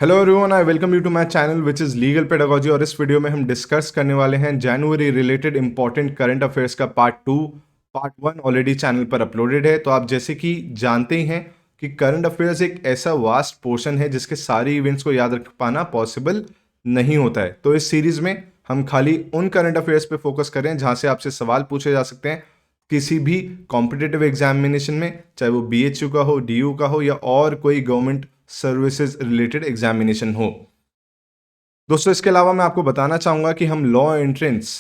Hello everyone, I welcome you to my channel which is legal pedagogy. और इस वीडियो में हम डिस्कस करने वाले हैं जनवरी रिलेटेड इंपॉर्टेंट करंट अफेयर्स का पार्ट 2। पार्ट 1 ऑलरेडी चैनल पर अपलोडेड है। तो आप जैसे कि जानते ही हैं कि करंट अफेयर्स एक ऐसा वास्ट पोर्शन है जिसके सारे इवेंट्स को याद रख पाना पॉसिबल नहीं होता है। तो इस सीरीज में हम खाली उन करंट अफेयर्स पे फोकस कर रहे हैं जहाँ से आपसे सवाल पूछे जा सकते हैं किसी भी कॉम्पिटिटिव एग्जामिनेशन में, चाहे वो BHU का हो, DU का हो या और कोई गवर्नमेंट सर्विसेज रिलेटेड एग्जामिनेशन हो। दोस्तों, इसके अलावा मैं आपको बताना चाहूँगा कि हम लॉ एंट्रेंस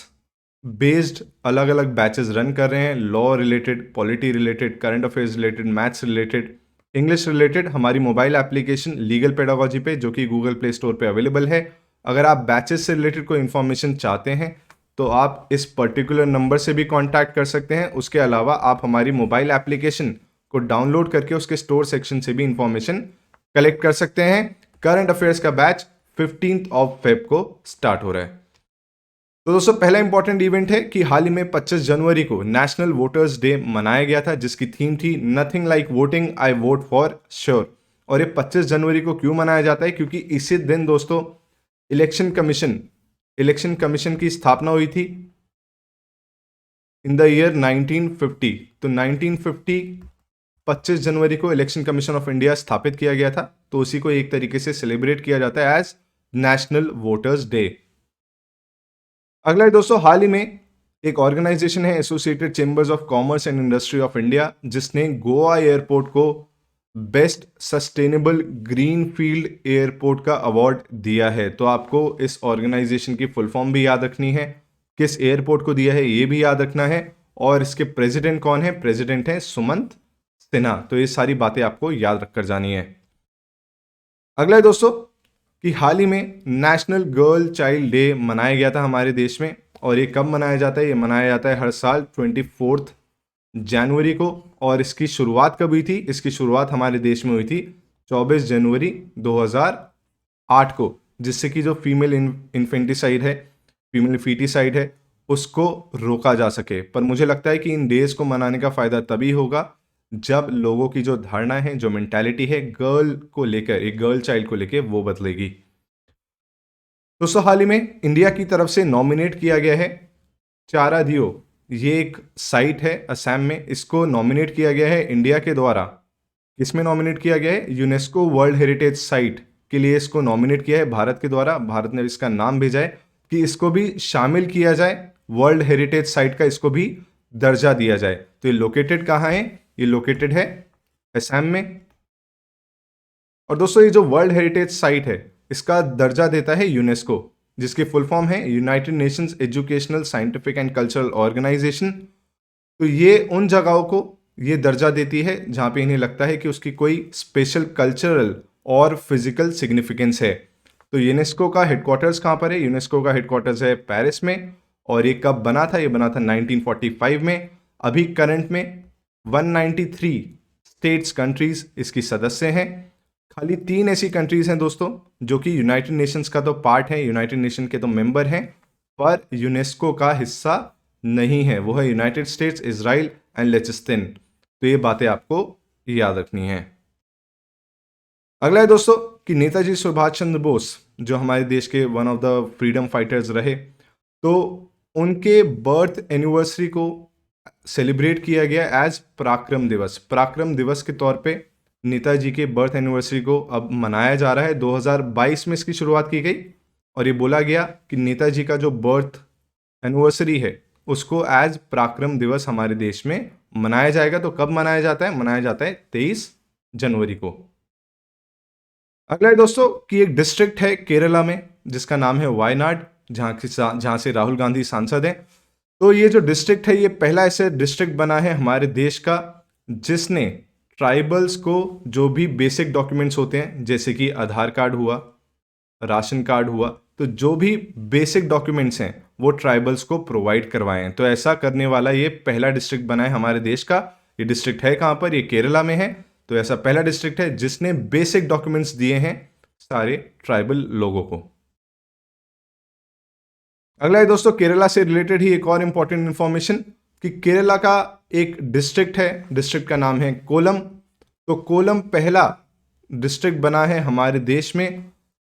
बेस्ड अलग अलग बैचेस रन कर रहे हैं। Law related, polity related, current affairs related, maths related, English related, हमारी मोबाइल एप्लीकेशन लीगल पेडागोजी पे, जो कि गूगल प्ले स्टोर पे अवेलेबल है। अगर आप बैचेस से रिलेटेड कोई इन्फॉर्मेशन चाहते हैं तो आप इस पर्टिकुलर नंबर से भी कांटेक्ट कर सकते हैं। उसके अलावा आप हमारी मोबाइल एप्लीकेशन को डाउनलोड करके उसके स्टोर सेक्शन से भी इंफॉर्मेशन कलेक्ट कर सकते हैं। करंट अफेयर्स का बैच 15 फेब को स्टार्ट हो रहा है। तो दोस्तों, पहला इंपॉर्टेंट इवेंट है कि हाल ही में 25 जनवरी को नेशनल वोटर्स डे मनाया गया था, जिसकी थीम थी nothing like voting, I vote for sure. और ये 25 जनवरी को क्यों मनाया जाता है? क्योंकि इसी दिन दोस्तों इलेक्शन कमीशन की स्थापना हुई थी इन द ईयर 1950। तो 1950 25 जनवरी को इलेक्शन कमीशन ऑफ इंडिया स्थापित किया गया था। तो उसी को एक तरीके से सेलिब्रेट किया जाता है एज नेशनल वोटर्स डे। अगला है दोस्तों, हाल ही में एक ऑर्गेनाइजेशन है associated chambers of commerce and industry of India, जिसने गोवा एयरपोर्ट को best sustainable green field airport का अवार्ड दिया है। तो आपको इस ऑर्गेनाइजेशन की फुल फॉर्म भी याद रखनी है, किस एयरपोर्ट को दिया है ये भी याद रखना है, और इसके प्रेसिडेंट कौन है? प्रेसिडेंट है सुमंत सिन्हा। तो ये सारी बातें आपको याद रखकर जानी है। अगला है दोस्तों कि हाल ही में नेशनल गर्ल चाइल्ड डे मनाया गया था हमारे देश में। और ये कब मनाया जाता है? ये मनाया जाता है हर साल 24 जनवरी को। और इसकी शुरुआत कब हुई थी? इसकी शुरुआत हमारे देश में हुई थी 24 जनवरी 2008 को, जिससे कि जो फीमेल इन्फेंटिसाइड है, फीमेल फीटिसाइड है, उसको रोका जा सके। पर मुझे लगता है कि इन डेज को मनाने का फ़ायदा तभी होगा जब लोगों की जो धारणा है, जो मेंटालिटी है गर्ल को लेकर, एक गर्ल चाइल्ड को लेकर, वो बदलेगी। दोस्तों, हाल ही में इंडिया की तरफ से नॉमिनेट किया गया है चारा दियो। ये एक साइट है असम में, इसको नॉमिनेट किया गया है इंडिया के द्वारा। किसमें नॉमिनेट किया गया है? यूनेस्को वर्ल्ड हेरिटेज साइट के लिए इसको नॉमिनेट किया है भारत के द्वारा। भारत ने इसका नाम भेजा है कि इसको भी शामिल किया जाए, वर्ल्ड हेरिटेज साइट का इसको भी दर्जा दिया जाए। तो ये लोकेटेड कहाँ है? ये लोकेटेड है असम में। और दोस्तों, ये जो वर्ल्ड हेरिटेज साइट है इसका दर्जा देता है यूनेस्को, जिसकी फुल फॉर्म है United Nations Educational, Scientific and Cultural Organisation. तो ये उन जगहों को ये दर्जा देती है जहाँ पे इन्हें लगता है कि उसकी कोई स्पेशल कल्चरल और फिजिकल सिग्निफिकेंस है। तो यूनेस्को का हेडक्वार्टर्स कहाँ पर है? यूनेस्को का हेडक्वार्टर्स है पेरिस में। और ये कब बना था? ये बना था 1945 में। अभी करंट में 193 स्टेट्स, कंट्रीज इसकी सदस्य हैं। खाली 3 ऐसी कंट्रीज हैं दोस्तों जो कि यूनाइटेड नेशंस का तो पार्ट है, यूनाइटेड नेशन के तो मेंबर हैं, पर यूनेस्को का हिस्सा नहीं है। वो है यूनाइटेड स्टेट्स, इजराइल एंड लेचिस्तान। तो ये बातें आपको याद रखनी है। अगला है दोस्तों कि नेताजी सुभाष चंद्र बोस, जो हमारे देश के one of the freedom fighters रहे, तो उनके बर्थ एनिवर्सरी को सेलिब्रेट किया गया एज पराक्रम दिवस। पराक्रम दिवस के तौर पे नेताजी के बर्थ एनिवर्सरी को अब मनाया जा रहा है। 2022 में इसकी शुरुआत की गई और ये बोला गया कि नेताजी का जो बर्थ एनिवर्सरी है उसको एज पराक्रम दिवस हमारे देश में मनाया जाएगा। तो कब मनाया जाता है? मनाया जाता है 23 जनवरी को। अगला है दोस्तों कि एक डिस्ट्रिक्ट है केरला में जिसका नाम है वायनाड, जहाँ से राहुल गांधी सांसद हैं। तो ये जो डिस्ट्रिक्ट है ये पहला ऐसे डिस्ट्रिक्ट बना है हमारे देश का जिसने ट्राइबल्स को जो भी बेसिक डॉक्यूमेंट्स होते हैं, जैसे कि आधार कार्ड हुआ, राशन कार्ड हुआ, तो जो भी बेसिक डॉक्यूमेंट्स हैं वो ट्राइबल्स को प्रोवाइड करवाए हैं। तो ऐसा करने वाला ये पहला डिस्ट्रिक्ट बना है हमारे देश का। ये डिस्ट्रिक्ट है कहाँ पर? ये केरला में है। तो ऐसा पहला डिस्ट्रिक्ट है जिसने बेसिक डॉक्यूमेंट्स दिए हैं सारे ट्राइबल लोगों को। अगला है दोस्तों केरला से रिलेटेड ही एक और इंपॉर्टेंट इंफॉर्मेशन कि केरला का एक डिस्ट्रिक्ट है, डिस्ट्रिक्ट का नाम है कोलम। तो कोलम पहला डिस्ट्रिक्ट बना है हमारे देश में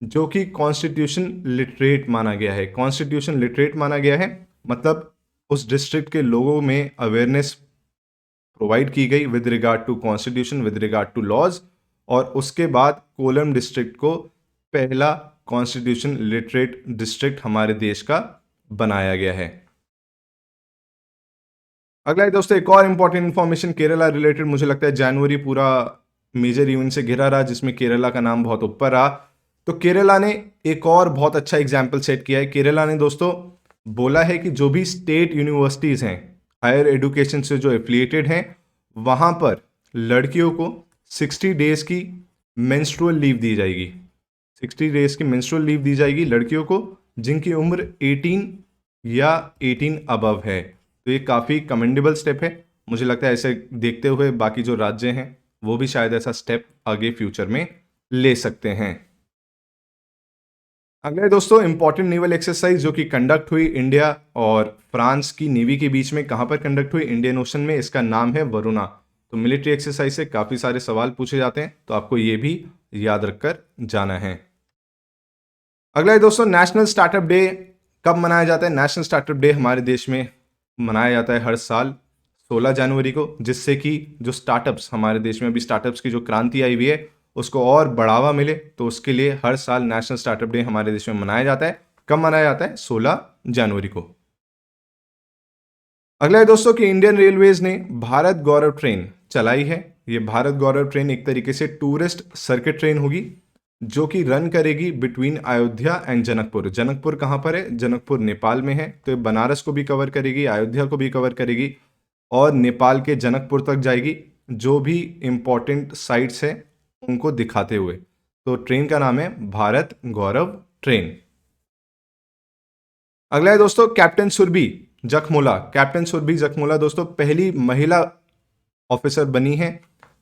जो कि कॉन्स्टिट्यूशन लिटरेट माना गया है। कॉन्स्टिट्यूशन लिटरेट माना गया है मतलब उस डिस्ट्रिक्ट के लोगों में अवेयरनेस प्रोवाइड की गई with regard to constitution, with regard to laws, और उसके बाद कोलम डिस्ट्रिक्ट को पहला कॉन्स्टिट्यूशन लिटरेट डिस्ट्रिक्ट हमारे देश का बनाया गया है। अगला है दोस्तों एक और इंपॉर्टेंट इंफॉर्मेशन केरला रिलेटेड। मुझे लगता है जनवरी पूरा मेजर इवेंट से घिरा रहा जिसमें केरला का नाम बहुत ऊपर रहा। तो केरला ने एक और बहुत अच्छा एग्जाम्पल सेट किया है। केरला ने दोस्तों बोला है कि जो भी स्टेट यूनिवर्सिटीज़ हैं हायर एजुकेशन से जो एफिलिएटेड हैं वहाँ पर लड़कियों को 60 डेज की मेंस्ट्रुअल लीव दी जाएगी। 60 डेज की मेंस्ट्रुअल लीव दी जाएगी लड़कियों को जिनकी उम्र 18 या 18 अबव है। तो ये काफ़ी कमेंडेबल स्टेप है। मुझे लगता है ऐसे देखते हुए बाकी जो राज्य हैं वो भी शायद ऐसा स्टेप आगे फ्यूचर में ले सकते हैं। अगला दोस्तों इंपॉर्टेंट नेवल एक्सरसाइज जो कि कंडक्ट हुई इंडिया और फ्रांस की नेवी के बीच में, कहां पर कंडक्ट हुई? इंडियन ओशन में। इसका नाम है वरुणा। तो मिलिट्री एक्सरसाइज से काफ़ी सारे सवाल पूछे जाते हैं तो आपको ये भी याद रखकर जाना है। अगला है दोस्तों नेशनल स्टार्टअप डे कब मनाया जाता है? नेशनल स्टार्टअप डे हमारे देश में मनाया जाता है हर साल 16 जनवरी को, जिससे कि जो स्टार्टअप्स हमारे देश में अभी स्टार्टअप्स की जो क्रांति आई हुई है उसको और बढ़ावा मिले, तो उसके लिए हर साल नेशनल स्टार्टअप डे हमारे देश में मनाया जाता है। कब मनाया जाता है? 16 जनवरी को। अगला है दोस्तों कि इंडियन रेलवेज ने भारत गौरव ट्रेन चलाई है। ये भारत गौरव ट्रेन एक तरीके से टूरिस्ट सर्किट ट्रेन होगी जो कि रन करेगी बिटवीन अयोध्या एंड जनकपुर। जनकपुर कहाँ पर है? जनकपुर नेपाल में है। तो ये बनारस को भी कवर करेगी, अयोध्या को भी कवर करेगी और नेपाल के जनकपुर तक जाएगी, जो भी इंपॉर्टेंट साइट्स हैं उनको दिखाते हुए। तो ट्रेन का नाम है भारत गौरव ट्रेन। अगला है दोस्तों कैप्टन सुरभि जखमोला। कैप्टन सुरभि जखमोला दोस्तों पहली महिला ऑफिसर बनी है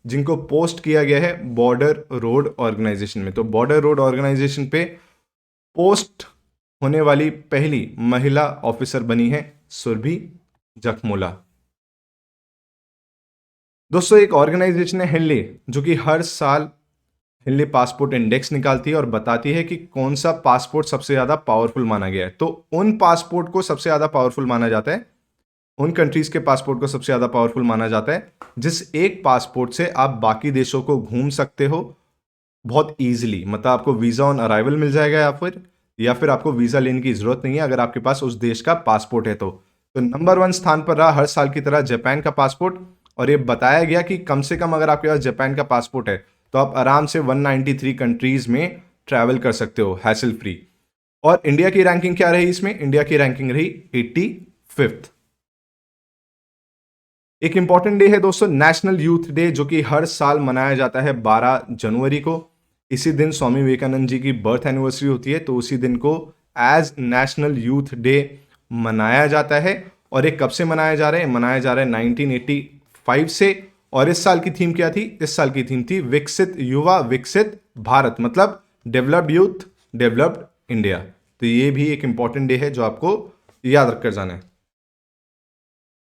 जिनको पोस्ट किया गया है बॉर्डर रोड ऑर्गेनाइजेशन में। तो बॉर्डर रोड ऑर्गेनाइजेशन पे पोस्ट होने वाली पहली महिला ऑफिसर बनी है सुरभि जखमोला। दोस्तों एक ऑर्गेनाइजेशन है हेनले जो कि हर साल हेनले पासपोर्ट इंडेक्स निकालती है और बताती है कि कौन सा पासपोर्ट सबसे ज़्यादा पावरफुल माना गया है। तो उन पासपोर्ट को सबसे ज़्यादा पावरफुल माना जाता है, उन कंट्रीज़ के पासपोर्ट को सबसे ज़्यादा पावरफुल माना जाता है जिस एक पासपोर्ट से आप बाकी देशों को घूम सकते हो बहुत ईजिली। मतलब आपको वीज़ा ऑन अराइवल मिल जाएगा या फिर आपको वीज़ा लेने की ज़रूरत नहीं है अगर आपके पास उस देश का पासपोर्ट है। तो नंबर 1 स्थान पर रहा हर साल की तरह जापान का पासपोर्ट, और ये बताया गया कि कम से कम अगर आपके पास जापान का पासपोर्ट है तो आप आराम से 193 कंट्रीज़ में ट्रैवल कर सकते हो हैसल फ्री। और इंडिया की रैंकिंग क्या रही इसमें? इंडिया की रैंकिंग रही 85th। एक इंपॉर्टेंट डे है दोस्तों नेशनल यूथ डे जो कि हर साल मनाया जाता है 12 जनवरी को। इसी दिन स्वामी विवेकानंद जी की बर्थ एनिवर्सरी होती है, तो उसी दिन को एज नेशनल यूथ डे मनाया जाता है। और ये कब से मनाया जा रहा है? मनाया जा रहा है 1985 से। और इस साल की थीम क्या थी? इस साल की थीम थी विकसित युवा विकसित भारत, मतलब डेवलप्ड यूथ डेवलप्ड इंडिया। तो ये भी एक इंपॉर्टेंट डे है जो आपको याद रखकर जाना है।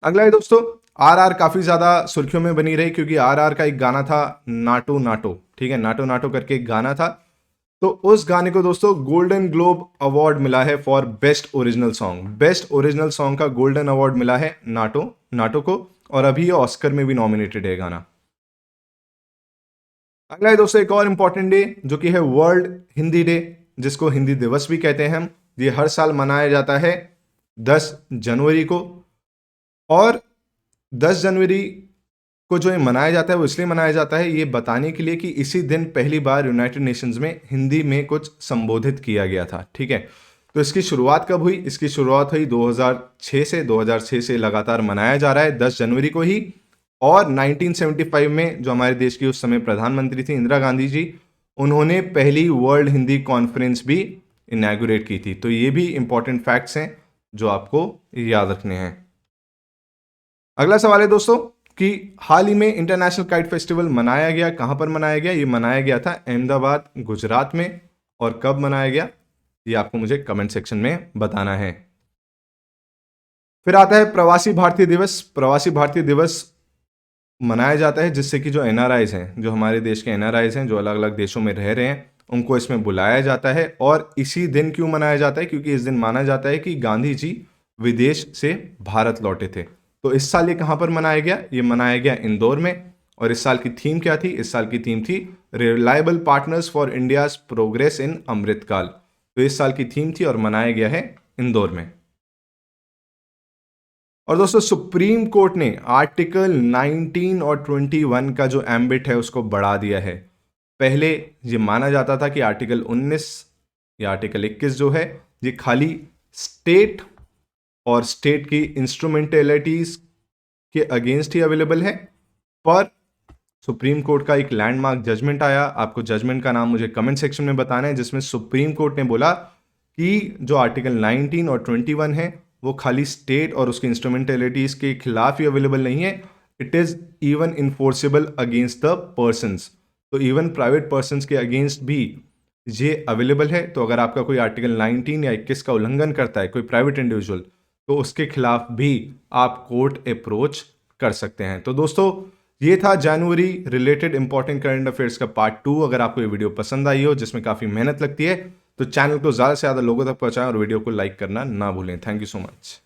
अगला है दोस्तों आरआर काफी ज्यादा सुर्खियों में बनी रही क्योंकि आरआर का एक गाना था नाटो नाटो, ठीक है, नाटो नाटो करके एक गाना था। तो उस गाने को दोस्तों गोल्डन ग्लोब अवार्ड मिला है for best original song. Best original song का गोल्डन अवार्ड मिला है नाटो नाटो को, और अभी ये ऑस्कर में भी नॉमिनेटेड है गाना। अगला है दोस्तों एक और इंपॉर्टेंट डे जो कि है वर्ल्ड हिंदी डे, जिसको हिंदी दिवस भी कहते हैं हम। ये हर साल मनाया जाता है 10 जनवरी को। और 10 जनवरी को जो ये मनाया जाता है वो इसलिए मनाया जाता है ये बताने के लिए कि इसी दिन पहली बार यूनाइटेड नेशंस में हिंदी में कुछ संबोधित किया गया था, ठीक है। तो इसकी शुरुआत कब हुई? इसकी शुरुआत हुई 2006 से। 2006 से लगातार मनाया जा रहा है 10 जनवरी को ही। और 1975 में जो हमारे देश की उस समय प्रधानमंत्री थी इंदिरा गांधी जी, उन्होंने पहली वर्ल्ड हिंदी कॉन्फ्रेंस भी इनैगुरेट की थी। तो ये भी इंपॉर्टेंट फैक्ट्स हैं जो आपको याद रखने हैं। अगला सवाल है दोस्तों कि हाल ही में इंटरनेशनल काइट फेस्टिवल मनाया गया, कहां पर मनाया गया? ये मनाया गया था अहमदाबाद गुजरात में। और कब मनाया गया ये आपको मुझे कमेंट सेक्शन में बताना है। फिर आता है प्रवासी भारतीय दिवस। प्रवासी भारतीय दिवस मनाया जाता है जिससे कि जो एनआरआईज हैं, जो हमारे देश के एनआरआईज हैं जो अलग अलग देशों में रह रहे हैं, उनको इसमें बुलाया जाता है। और इसी दिन क्यों मनाया जाता है? क्योंकि इस दिन माना जाता है कि गांधी जी विदेश से भारत लौटे थे। तो इस साल ये कहाँ पर मनाया गया? ये मनाया गया इंदौर में। और इस साल की थीम क्या थी? इस साल की थीम थी reliable partners for India's progress in Amritkaal. तो इस साल की थीम थी और मनाया गया है इंदौर में। और दोस्तों सुप्रीम कोर्ट ने आर्टिकल 19 और 21 का जो एम्बिट है उसको बढ़ा दिया है। पहले ये माना जाता था कि आर्टिकल 19 या आर्टिकल 21 जो है ये खाली स्टेट और स्टेट की इंस्ट्रूमेंटेलिटीज के अगेंस्ट ही अवेलेबल है। पर सुप्रीम कोर्ट का एक लैंडमार्क जजमेंट आया, आपको जजमेंट का नाम मुझे कमेंट सेक्शन में बताना है, जिसमें सुप्रीम कोर्ट ने बोला कि जो आर्टिकल 19 और 21 है वो खाली स्टेट और उसकी इंस्ट्रूमेंटेलिटीज के खिलाफ ही अवेलेबल नहीं है, it is even enforceable against the persons. तो इवन प्राइवेट पर्संस के अगेंस्ट भी ये अवेलेबल है। तो अगर आपका कोई आर्टिकल 19 या 21 का उल्लंघन करता है कोई प्राइवेट इंडिविजुअल, तो उसके खिलाफ भी आप कोर्ट अप्रोच कर सकते हैं। तो दोस्तों ये था जनवरी रिलेटेड इंपॉर्टेंट करंट अफेयर्स का पार्ट 2। अगर आपको ये वीडियो पसंद आई हो जिसमें काफ़ी मेहनत लगती है तो चैनल को ज़्यादा से ज़्यादा लोगों तक पहुंचाएं और वीडियो को लाइक करना ना भूलें। Thank you so much.